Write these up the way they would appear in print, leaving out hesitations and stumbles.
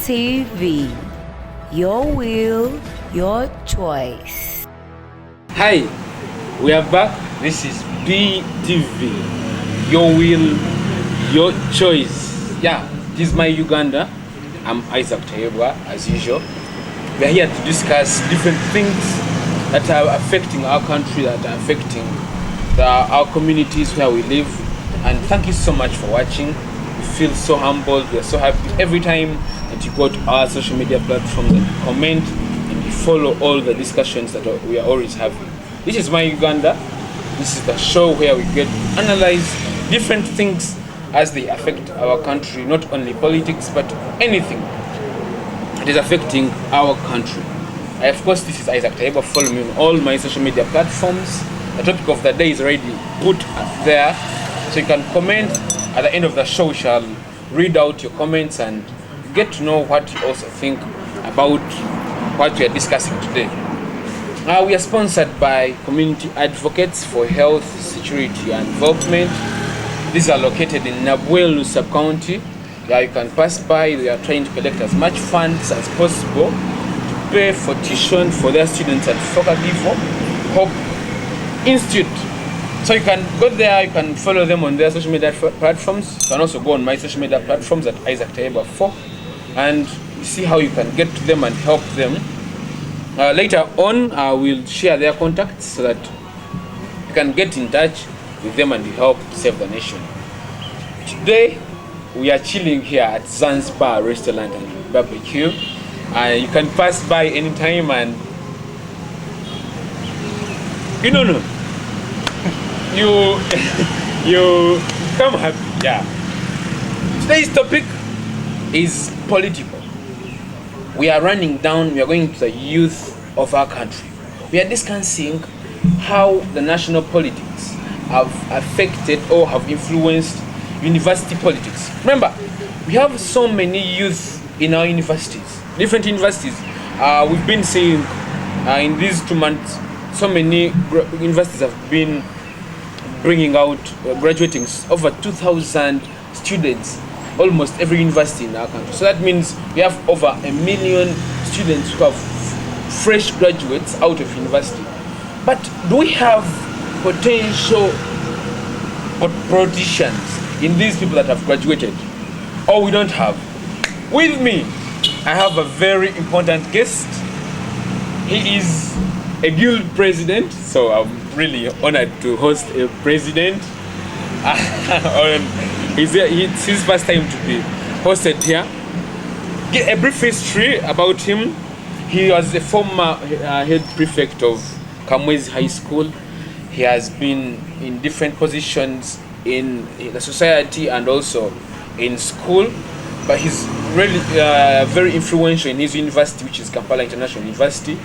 TV. Your will, your choice. Hi, we are back. This is BTV. Your will, your choice. Yeah, this is my Uganda. I'm Isaac Tayebwa, as usual. We are here to discuss different things that are affecting our country, that are affecting our communities where we live. And thank you so much for watching. We feel so humbled. We are so happy every time that you go to our social media platforms and you comment and you follow all the discussions that we are always having. This is my Uganda. This is the show where we get to analyze different things as they affect our country, not only politics, but anything that is affecting our country. Of course, this is Isaac Tayebwa. Follow me on all my social media platforms. The topic of the day is already put there, so you can comment. At the end of the show, we shall read out your comments and get to know what you also think about what we are discussing today. We are sponsored by Community Advocates for Health, Security and Development. These are located in Nabuelu sub-county. Yeah, you can pass by. They are trying to collect as much funds as possible to pay for tuition for their students at SAYFA Hope Institute. So you can go there, you can follow them on their social media platforms. You can also go on my social media platforms at Isaac Tayebwa 4 and see how you can get to them and help them. Later on, I will share their contacts so that you can get in touch with them and help save the nation. Today, we are chilling here at Zanzibar Restaurant and Barbecue. You can pass by anytime and you come happy. Yeah. Today's topic is political. We are running down, we are going to the youth of our country. We are discussing how the national politics have affected or have influenced university politics. Remember, we have so many youth in our universities, different universities. We've been seeing in these 2 months, so many universities have been bringing out, graduating over 2,000 students, almost every university in our country. So that means we have over 1 million students who have fresh graduates out of university. But do we have potential politicians in these people that have graduated? Or we don't have? With me, I have a very important guest. He is a guild president, so I'm really honored to host a president. It's his first time to be hosted here. Get a brief history about him. He was a former head prefect of Kamwezi High School. He has been in different positions in the society and also in school, but he's really very influential in his university, which is Kampala International University.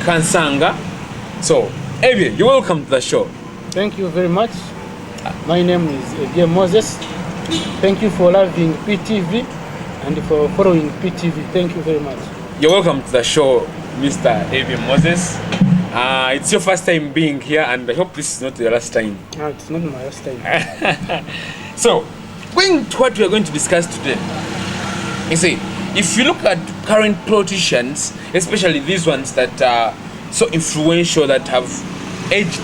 Kansanga. So, Ebye, you're welcome to the show. Thank you very much. My name is Ebye Moses. Thank you for loving PTV and for following PTV. Thank you very much. You're welcome to the show, Mr. Ebye Moses. It's your first time being here, and I hope this is not the last time. No, it's not my last time. So, going to what we are going to discuss today. You see, if you look at current politicians, especially these ones that are so influential, that have aged,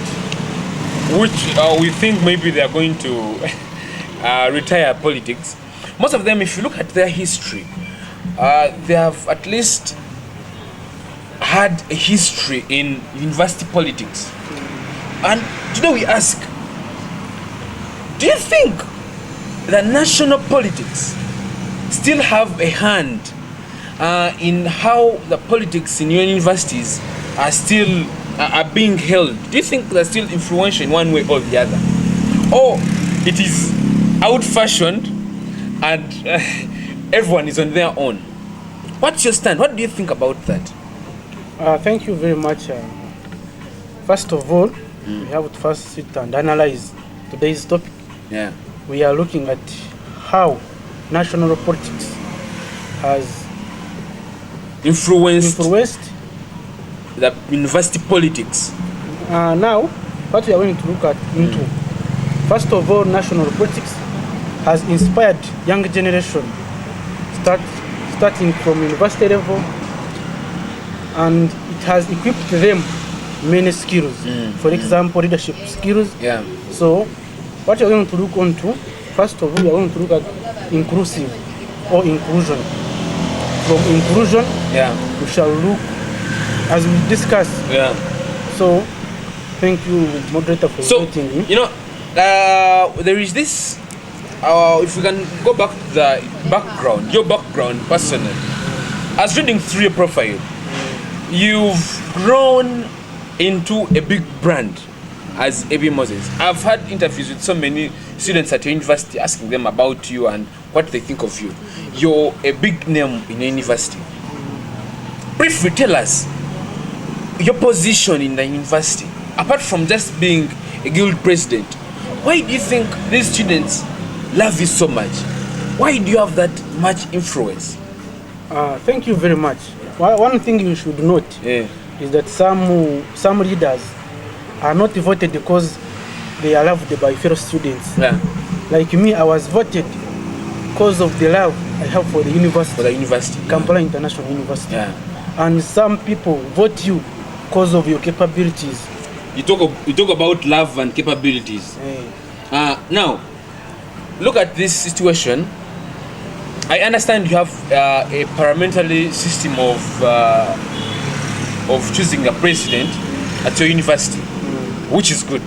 which we think maybe they are going to retire politics, most of them, if you look at their history, they have at least had a history in university politics. And today we ask, do you think the national politics still have a hand in how the politics in your universities are being held? Do you think they're still influential in one way or the other? Or it is out-fashioned and everyone is on their own? What's your stand? What do you think about that? Thank you very much. First of all, we have to first sit and analyze today's topic. Yeah. We are looking at how national politics has influenced the university politics. Now, what we are going to look at into, first of all, national politics has inspired young generation, starting from university level, and it has equipped them many skills. For example, leadership skills. Yeah. So what you're going to look onto, first of all, you're going to look at inclusive or inclusion. From inclusion, Yeah. we shall look as we discuss. Yeah. So thank you, moderator, for So, inviting me. you know, there is this. If we can go back to the background, your background personally, as reading through your profile, you've grown into a big brand as Ebye Moses. I've had interviews with so many students at your university asking them about you and what they think of you. You're a big name in your university. Briefly tell us your position in the university, apart from just being a guild president. Why do you think these students love you so much? Why do you have that much influence? Thank you very much. One thing you should note Yeah. is that some leaders are not voted because they are loved by fellow students. Yeah. Like me, I was voted because of the love I have for the university, For the university. Kampala International University. Yeah. And some people vote you because of your capabilities. You talk about love and capabilities. Now, look at this situation. I understand you have a parliamentary system of choosing a president at your university, which is good.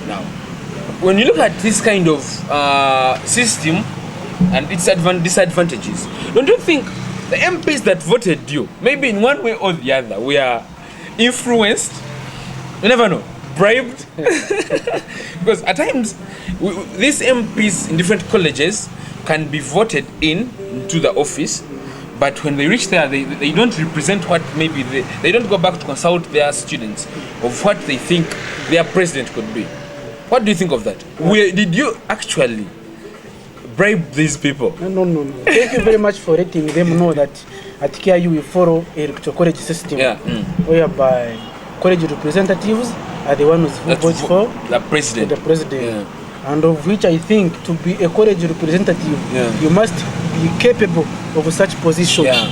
Now, when you look at this kind of system and its disadvantages, don't you think the MPs that voted you, maybe in one way or the other, we are influenced? You never know, bribed? Because at times, these MPs in different colleges can be voted into the office, but when they reach there, they don't represent what maybe they don't go back to consult their students of what they think their president could be. What do you think of that? Did you actually bribe these people? No. Thank you very much for letting them know that at K.I.U we follow electoral college system, Yeah. whereby college representatives are the ones who vote for the president. the president. Yeah. And of which I think to be a college representative, Yeah. you must be capable of such position. Yeah.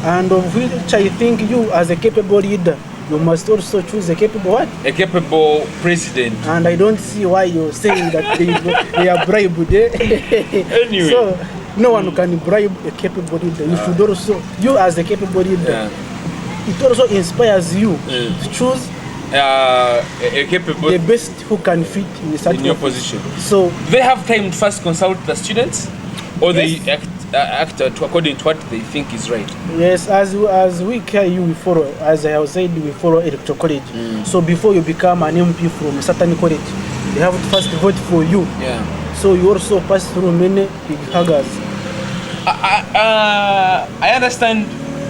And of which I think you, as a capable leader, you must also choose a capable what? A capable president. And I don't see why you're saying that they are bribed. Anyway. So no one can bribe a capable leader. You should also, you as a capable leader, it also inspires you to choose a capable the best who can fit in such in your office. position. So They have time to first consult the students, or they act according to what they think is right. yes, as we K.I.U we follow, as I have said, we follow electoral college. So before you become an MP from a certain college, they have to first vote for you. Yeah. So you also pass through many big huggers. I understand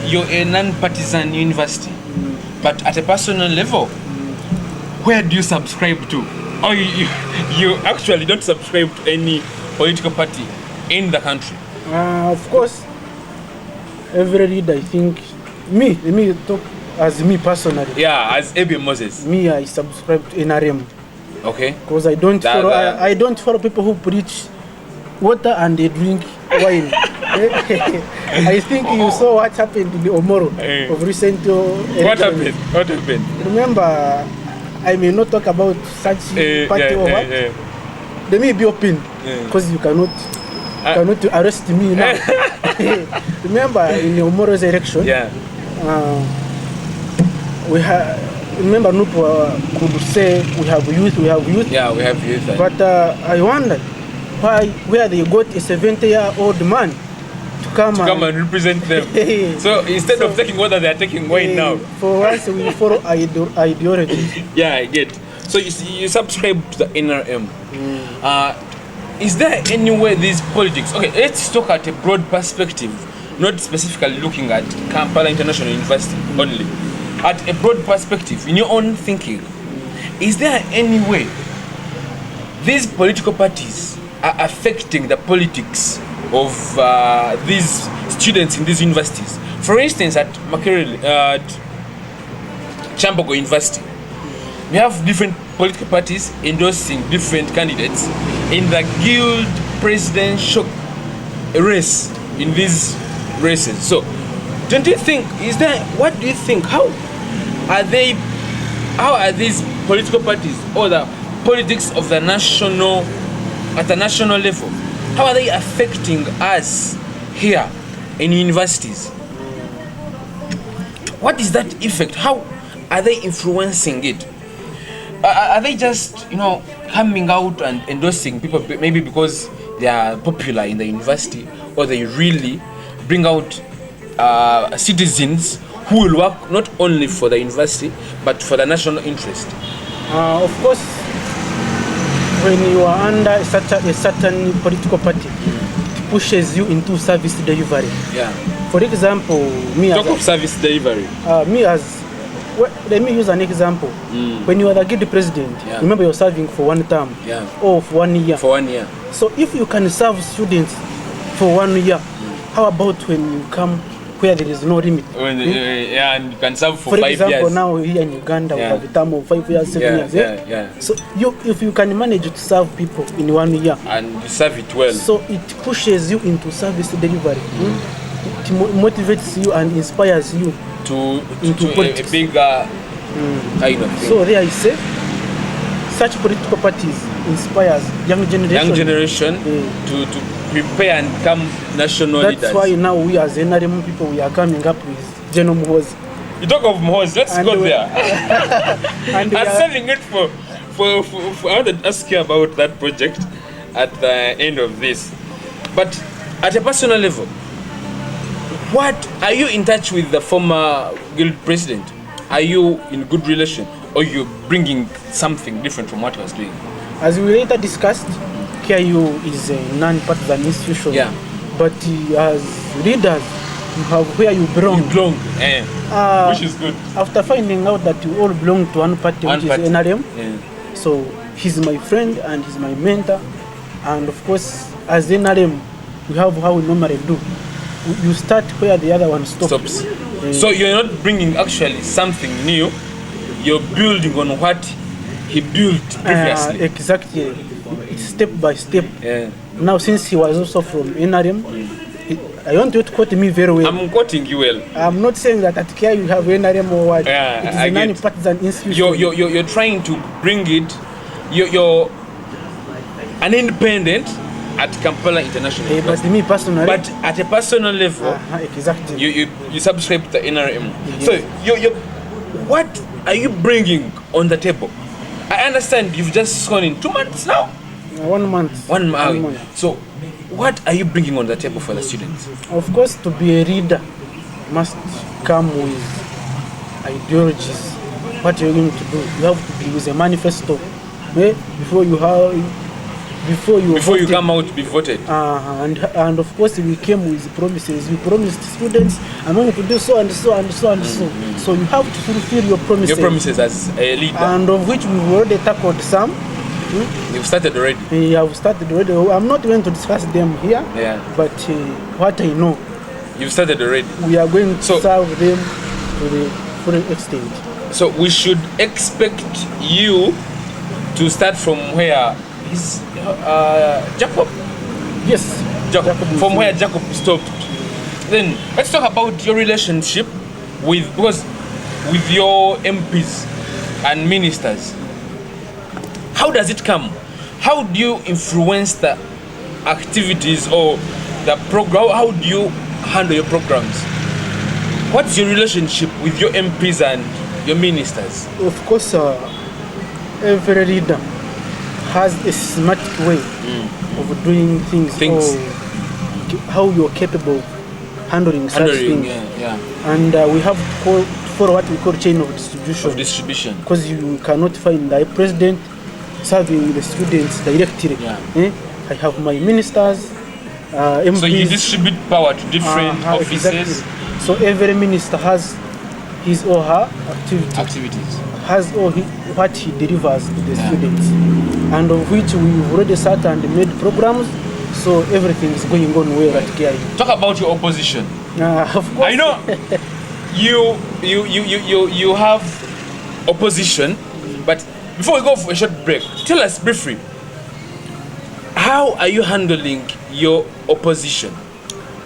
you're a non-partisan university, but at a personal level, where do you subscribe to? Or you actually don't subscribe to any political party in the country? Of course, every leader, I think, let me talk as me personally. Yeah, as Ebye Moses. Me, I subscribe to NRM Okay. because I don't follow. I don't follow people who preach water and they drink wine. I think you saw what happened in the Omoro of recent elections. What happened? Remember, I may not talk about such party or what. Let me be open because you cannot arrest me now. Remember in the Omoro's election, we have. Remember, Nupu could say we have youth. Yeah, we have youth. But I wondered where they got a 70-year-old man to come and represent them. So instead of taking water, they are taking wine now. For once, we follow ideology. Yeah, I get. So you subscribe to the NRM. Is there any way these politics? Okay, let's talk at a broad perspective, not specifically looking at Kampala International University only. At a broad perspective, in your own thinking, is there any way these political parties are affecting the politics of these students in these universities? For instance, at Makerere, at Chambogo University, we have different political parties endorsing different candidates in the guild presidential race in these races. So, don't you think? What do you think? How are these political parties or the politics of the national at the national level? How are they affecting us here in universities? What is that effect? How are they influencing it? Are they just, coming out and endorsing people maybe because they are popular in the university, or they really bring out citizens who will work not only for the university but for the national interest? Of course, when you are under a certain political party, it pushes you into service delivery. Yeah. For example, Talk of service delivery. Let me use an example. When you are the guild president, remember you're serving for 1 term or for 1 year. For 1 year. So if you can serve students for 1 year, how about when you come where there is no limit? And you can serve for 5 years. For example, now here in Uganda, we have a term of 5 years, 7 years. So if you can manage to serve people in 1 year, and you serve it well, so it pushes you into service delivery. It motivates you and inspires you into a bigger kind of thing. So there I say, such political parties inspires young generation to prepare and become national leaders. That's why now we as NRM people, we are coming up with General Muhozi. You talk of Muhozi, let's go there. And I'm saving it for I want to ask you about that project at the end of this. But at a personal level, what are you in touch with the former guild president? Are you in good relation, or you bringing something different from what he was doing? As we later discussed, K.I.U is a non-partisan institution. Yeah. But as leaders, you have where you belong. Which is good. After finding out that you all belong to one party, which is NRM, so he's my friend and he's my mentor. And of course, as NRM, we have how we normally do. You start where the other one stops. So you're not bringing actually something new. You're building on what he built previously. Exactly. It's step by step. Now, since he was also from NRM, I want you to quote me very well. I'm quoting you well. I'm not saying that at K.I.U you have NRM or what. Yeah, it is a non-partisan institution. You're trying to bring it. You're an independent at Kampala International. But me personally. But at a personal level, exactly. You subscribe to the NRM. Yes. So what are you bringing on the table? I understand you've just gone in 2 months now. 1 month. 1 month. So what are you bringing on the table for the students? Of course, to be a leader must come with ideologies. What you're going to do, you have to be with a manifesto before you come out to be voted. And of course, we came with promises. We promised students, I'm going to do so and so and so and so. So you have to fulfill your promises. Your promises as a leader. And of which we've already tackled some. You've started already. We have started already. I'm not going to discuss them here. But what I know, you've started already. We are going to serve them to the full extent. So we should expect you to start from where is Jacob? Yes. Jacob. From where Jacob stopped. Then let's talk about your relationship with your MPs and ministers. How does it come? How do you influence the activities or the program? How do you handle your programs? What's your relationship with your MPs and your ministers? Of course, every leader has a systematic way of doing things. How you're capable of handling such things. And we have to follow what we call chain of distribution. Because you cannot find the president serving the students directly. I have my ministers, MPs. So you distribute power to different offices. Exactly. So every minister has his or her activities. Has what he delivers to the students, and of which we've already sat and made programs. So everything is going on well at K.I.U. Talk about your opposition. Of course. I know you have opposition, but before we go for a short break, tell us briefly, how are you handling your opposition?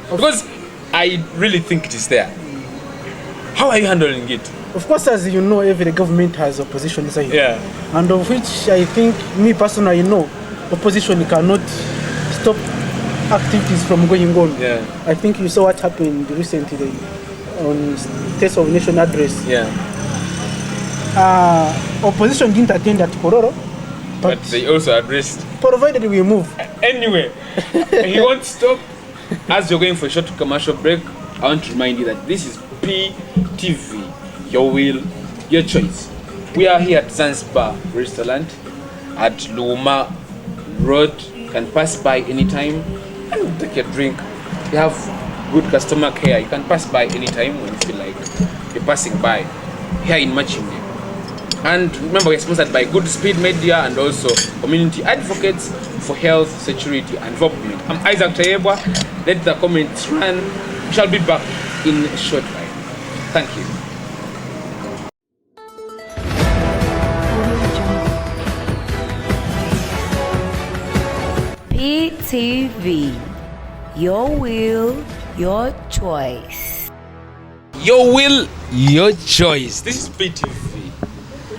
Because I really think it is there. How are you handling it? Of course, as you know, every government has opposition inside. Yeah. And of which I think, me personally, know, opposition cannot stop activities from going on. Yeah. I think you saw what happened recently on State of Nation address. Yeah. Opposition didn't attend at Kororo, But they also addressed. provided we move. Anyway, you won't stop. As you're going for a short commercial break, I want to remind you that this is PTV, your will, your choice. We are here at Zanzibar Restaurant at Luma Road. You can pass by anytime and take a drink. You have good customer care. You can pass by anytime when you feel like you're passing by here in Machinde. And remember, we're sponsored by Good Speed Media and also community advocates for health, security, and development. I'm Isaac Tayebwa. Let the comments run. We shall be back in a short while. Thank you. PTV, your will, your choice. Your will, your choice. This is PTV,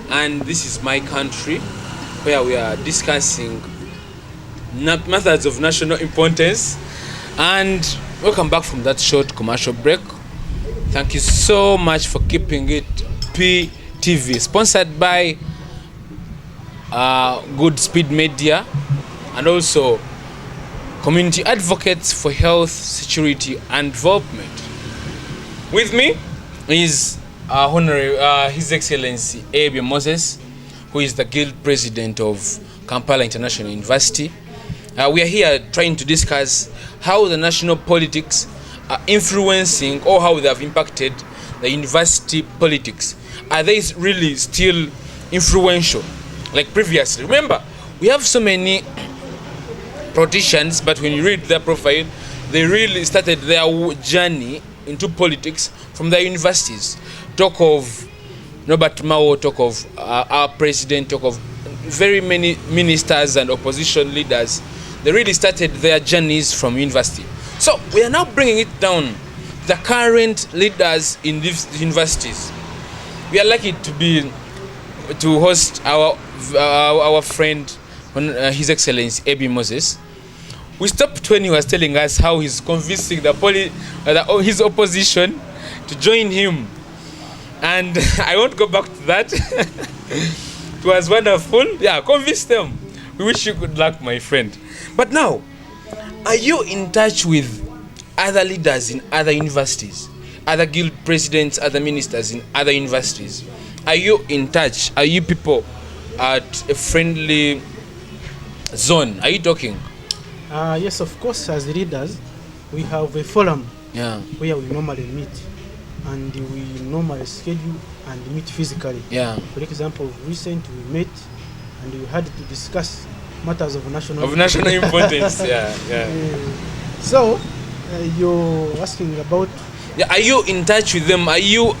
and this is my country, where we are discussing methods of national importance. And welcome back from that short commercial break. Thank you so much for keeping it PTV, sponsored by Good Speed Media and also community advocates for health, security, and development. With me is His Excellency Ebye Moses, who is the Guild President of Kampala International University. We are here trying to discuss how the national politics are influencing or how they have impacted the university politics. Are they really still influential like previously? Remember, we have so many politicians, but when you read their profile, they really started their journey into politics from their universities. Talk of Robert Mao, talk of our president, talk of very many ministers and opposition leaders. They really started their journeys from university. So we are now bringing it down, the current leaders in these universities. We are lucky to host our friend, His Excellency Ebye Moses. We stopped when he was telling us how he's convincing his opposition to join him, and I won't go back to that. It was wonderful. Yeah, convince them. We wish you good luck, my friend. But now, are you in touch with other leaders in other universities, other guild presidents, other ministers in other universities? Are you in touch? Are you people at a friendly zone? Are you talking? Yes, of course, as leaders, we have a forum where we normally meet, and we normally schedule and meet physically. Yeah. For example, recently we met and we had to discuss matters of national importance. Yeah. So, you're asking about... Yeah, are you in touch with them? Are you,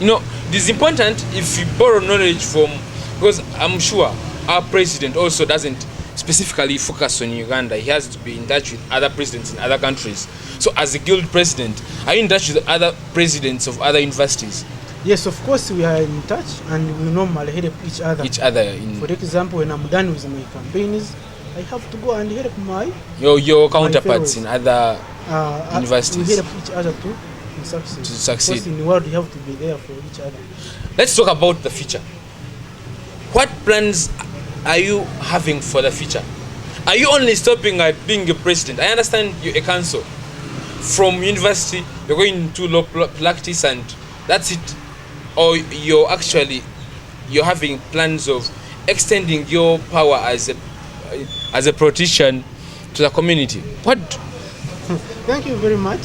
it is important if you borrow knowledge from, because I'm sure our president also doesn't specifically focus on Uganda. He has to be in touch with other presidents in other countries. So as a guild president, are you in touch with other presidents of other universities? Yes, of course we are in touch, and we normally help each other. For example, when I'm done with my campaigns, I have to go and help your counterparts in other universities. We help each other to succeed. Because in the world, you have to be there for each other. Let's talk about the future. What plans are you having for the future? Are you only stopping at being a president? I understand you're a council. From university, you're going into law practice and that's it. Or you're having plans of extending your power as a politician to the community. What? Thank you very much.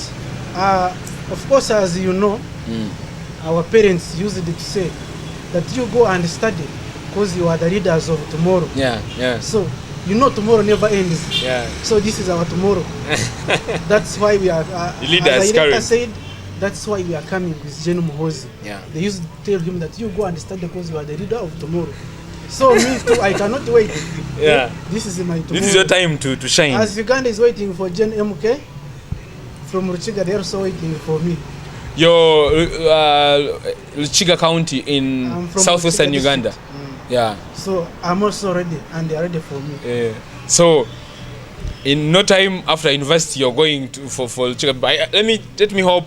Of course, as you know, our parents used to say that you go and study because you are the leaders of tomorrow. Yeah. So, tomorrow never ends. Yeah. So this is our tomorrow. That's why we are, the leaders as I said, that's why we are coming with General Muhozi. Yeah. They used to tell him that you go and study because you are the leader of tomorrow. So me too, I cannot wait. Yeah. This is my tomorrow. This is your time to shine. As Uganda is waiting for Jen MK, from Ruchiga, they're also waiting for me. Your Luchiga County in southwestern Uganda. Yeah. So I'm also ready, and they're ready for me. Yeah. So, in no time after university, you're going to for Luchiga. Let me hope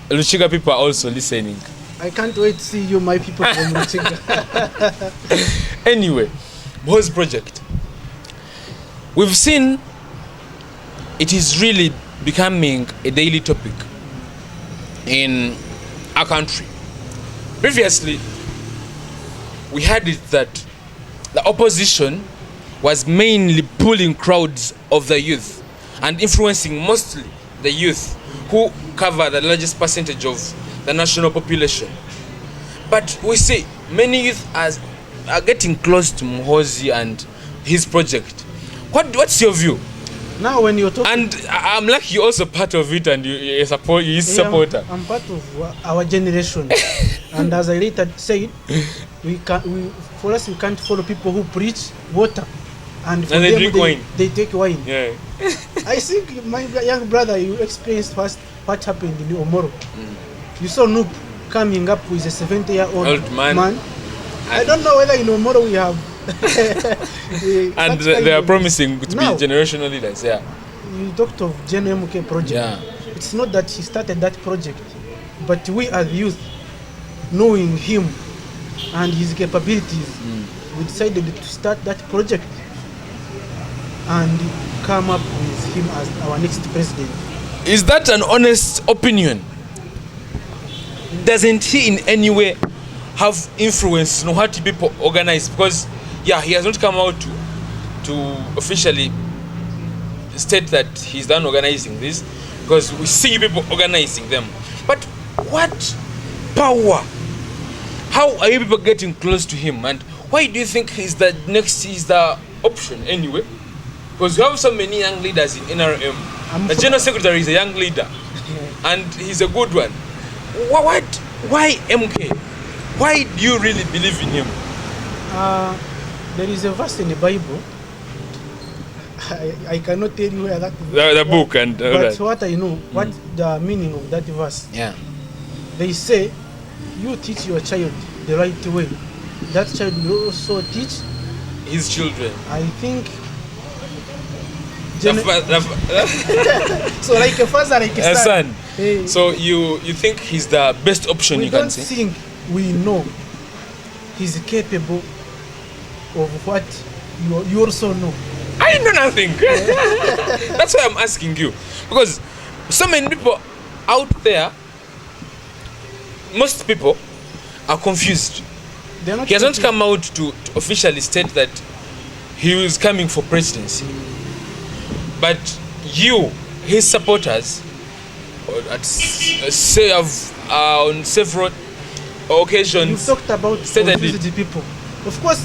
Luchiga people are also listening. I can't wait to see you, my people from Ruchiga. Anyway, Bo's project. We've seen it is really becoming a daily topic in our country. Previously, we had it that the opposition was mainly pulling crowds of the youth and influencing mostly the youth who cover the largest percentage of the national population. But we see many youth are getting close to Muhoozi and his project. What's your view? Now when you're talking, And I'm like you're also part of it and you're his supporter. I'm part of our generation. And as I later said, we can't follow people who preach water. And for they them, drink wine. They take wine. Yeah. I think my young brother, you experienced what happened in Omoro. You saw Noob coming up with a 70-year-old Old man. I don't know whether in Omoro we have. And they are promising to be generational leaders. Yeah. You talked of Gen MK project. Yeah. It's not that he started that project, but we as youth, knowing him and his capabilities, we decided to start that project and come up with him as our next president. Is that an honest opinion? Doesn't he in any way have influence on what people organize? Because he has not come out to officially state that he's done organizing this, because we see people organizing them. But what power? How are you people getting close to him? And why do you think he's the option anyway? Because you have so many young leaders in NRM. The general secretary is a young leader, and he's a good one. Why MK? Why do you really believe in him? There is a verse in the Bible. I cannot tell you where that the book and but what I know, what the meaning of that verse. Yeah. They say, you teach your child the right way. That child will also teach his children. I think. So like a father, like a son. Hey. So you think he's the best option you can say? We don't think we know he's capable of what you also know. I know nothing. That's why I'm asking you. Because so many people out there, most people are confused. He hasn't come out to officially state that he is coming for presidency. But you, his supporters, say on several occasions, you talked about confused people. Of course,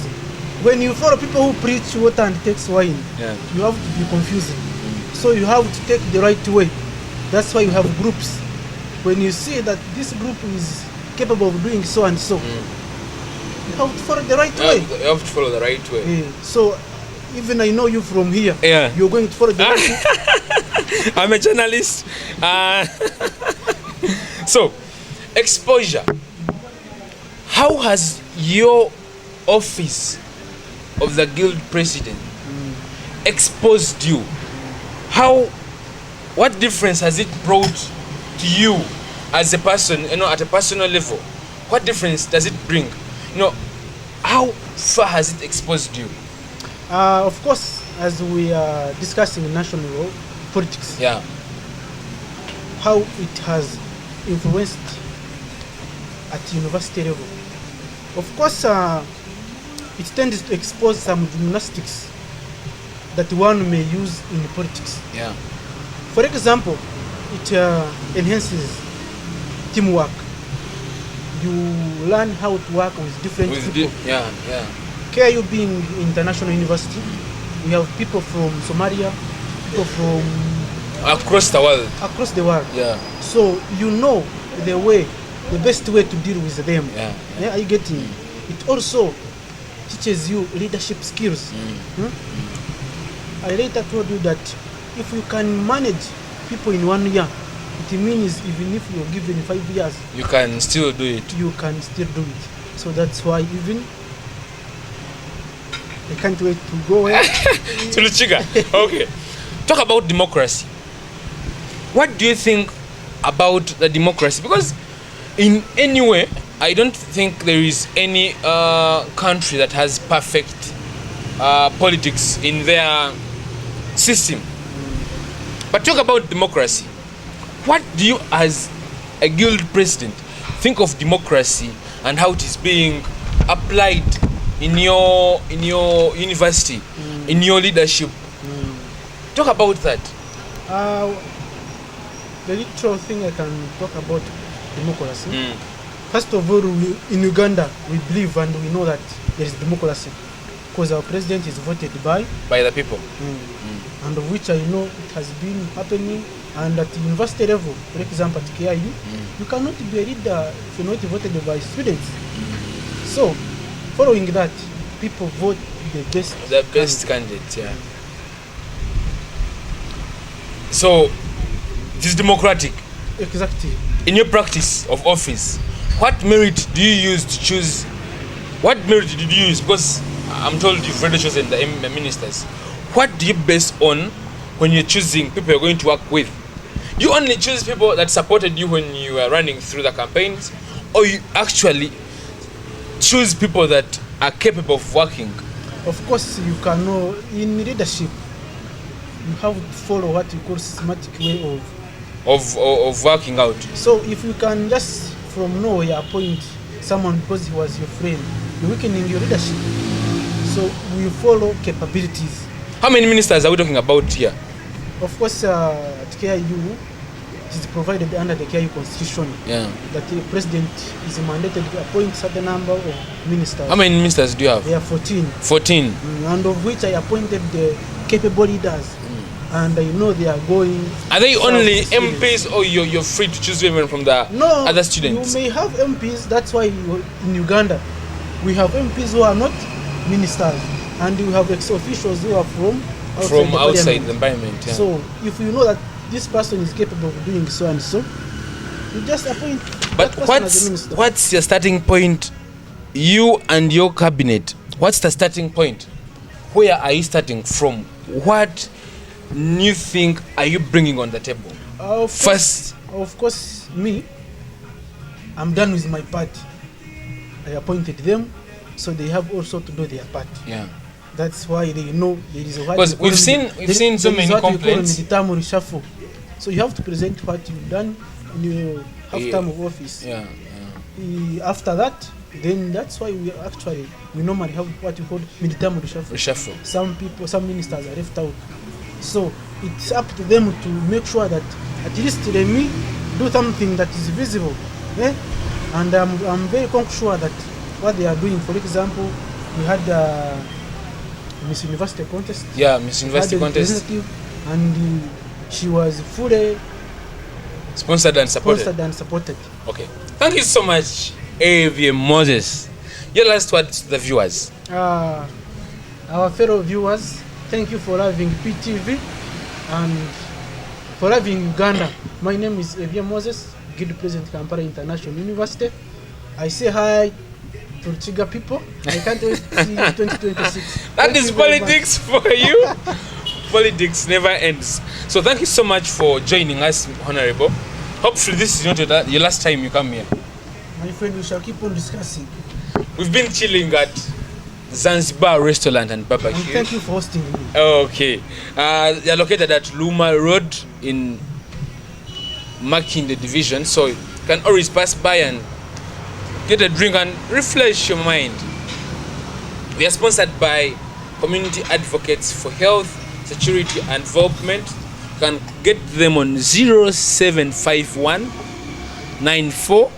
when you follow people who preach water and takes wine, you have to be confusing. So you have to take the right way. That's why you have groups. When you see that this group is capable of doing so and so, you have to follow the right way. You have to follow the right way. So even I know you from here, you're going to follow the right way. I'm a journalist. So, exposure. How has your office of the guild president exposed you? What difference has it brought to you as a person, at a personal level? What difference does it bring? How far has it exposed you? Of course, as we are discussing national politics, how it has influenced at university level. Of course, it tends to expose some gymnastics that one may use in politics. For example, it enhances teamwork. You learn how to work with different people. K.I.U being international university, we have people from Somalia, people from across the world. So you know the best way to deal with them. Are you getting it? Also teaches you leadership skills. I later told you that if you can manage people in 1 year, it means even if you're given 5 years, you can still do it. You can still do it. So that's why even I can't wait to go to Luchiga. Okay. Talk about democracy. What do you think about the democracy? Because in any way, I don't think there is any country that has perfect politics in their system. But talk about democracy. What do you, as a guild president, think of democracy and how it is being applied in your university, in your leadership? Talk about that. The literal thing I can talk about democracy. First of all, in Uganda, we believe and we know that there is democracy because our president is voted by the people. And of which I know it has been happening. And at the university level, for example, at K.I.U, you cannot be a leader if you're not voted by students. So, following that, people vote the best candidate. Yeah. So, it is democratic. Exactly. In your practice of office, what merit do you use to choose? What merit did you use? Because I'm told you've already chosen the ministers. What do you base on when you're choosing people you're going to work with? You only choose people that supported you when you were running through the campaigns, or you actually choose people that are capable of working? Of course, you can know in leadership, you have to follow what you call systematic way of working out. So if you can just from nowhere appoint someone because he was your friend, you're weakening your leadership. So we follow capabilities. How many ministers are we talking about here? Of course, at K.I.U, it is provided under the K.I.U constitution that the president is mandated to appoint certain number of ministers. How many ministers do you have? There are 14. 14. And of which I appointed the capable leaders. And I know they are going. Are they only MPs, or you're free to choose women from the other students? You may have MPs. That's why in Uganda we have MPs who are not ministers, and we have ex-officials who are from outside the environment. Yeah. So if you know that this person is capable of doing so and so, you just appoint. But what's your starting point? You and your cabinet. What's the starting point? Where are you starting from? What new thing are you bringing on the table? First, of course, me. I'm done with my part. I appointed them, so they have also to do their part. Yeah. That's why they know there is a. Because we've seen so many complaints. Reshuffle. So you have to present what you've done in your half-term of office. Yeah. After that, then that's why we normally have what you call mid-term reshuffle. Some ministers are left out. So it's up to them to make sure that at least let me do something that is visible. And I'm very sure that what they are doing, for example, we had Miss University contest. Yeah, Miss University contest. And she was fully sponsored and supported. Okay. Thank you so much, Ebye Moses. Your last words to the viewers. Our fellow viewers, thank you for having PTV and for having Uganda. My name is Ebye Moses, Guild President Kampala International University. I say hi to Chiga people. I can't wait to see you 2026. That is politics for you. Politics never ends. So thank you so much for joining us, Honorable. Hopefully this is not your last time you come here. My friend, we shall keep on discussing. We've been chilling at Zanzibar Restaurant and Barbecue. And thank you for hosting me. Okay. They're located at Luma Road in Makinde Division. So you can always pass by and get a drink and refresh your mind. We are sponsored by Community Advocates for Health, Security and Development. You can get them on 0751 94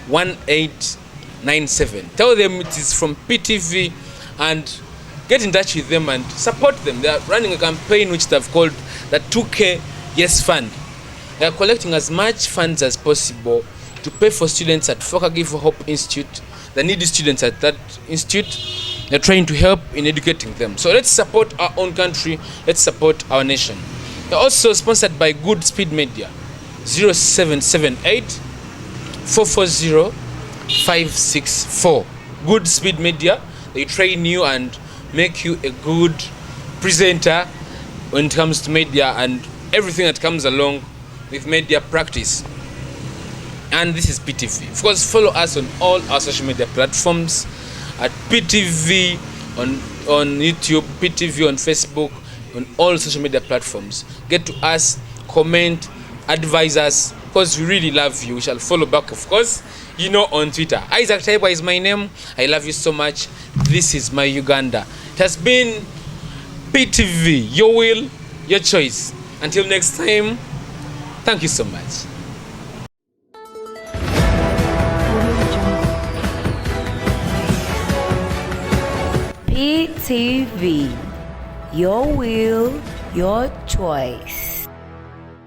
1897. Tell them it is from PTV and get in touch with them and support them. They are running a campaign which they've called the 2K Yes Fund. They are collecting as much funds as possible to pay for students at Forgive Hope Institute, the needy students at that institute, They're trying to help in educating them. So let's support our own country. Let's support our nation. They're also sponsored by Good Speed Media. 0778 440 564. Good Speed Media. They train you and make you a good presenter when it comes to media and everything that comes along with media practice. And this is PTV. Of course, follow us on all our social media platforms at PTV on YouTube, PTV on Facebook, on all social media platforms. Get to us, comment, advise us, because we really love you. We shall follow back, of course, on Twitter. Isaac Tayebwa is my name. I love you so much. This is my Uganda. It has been PTV, your will, your choice. Until next time, thank you so much. PTV, your will, your choice.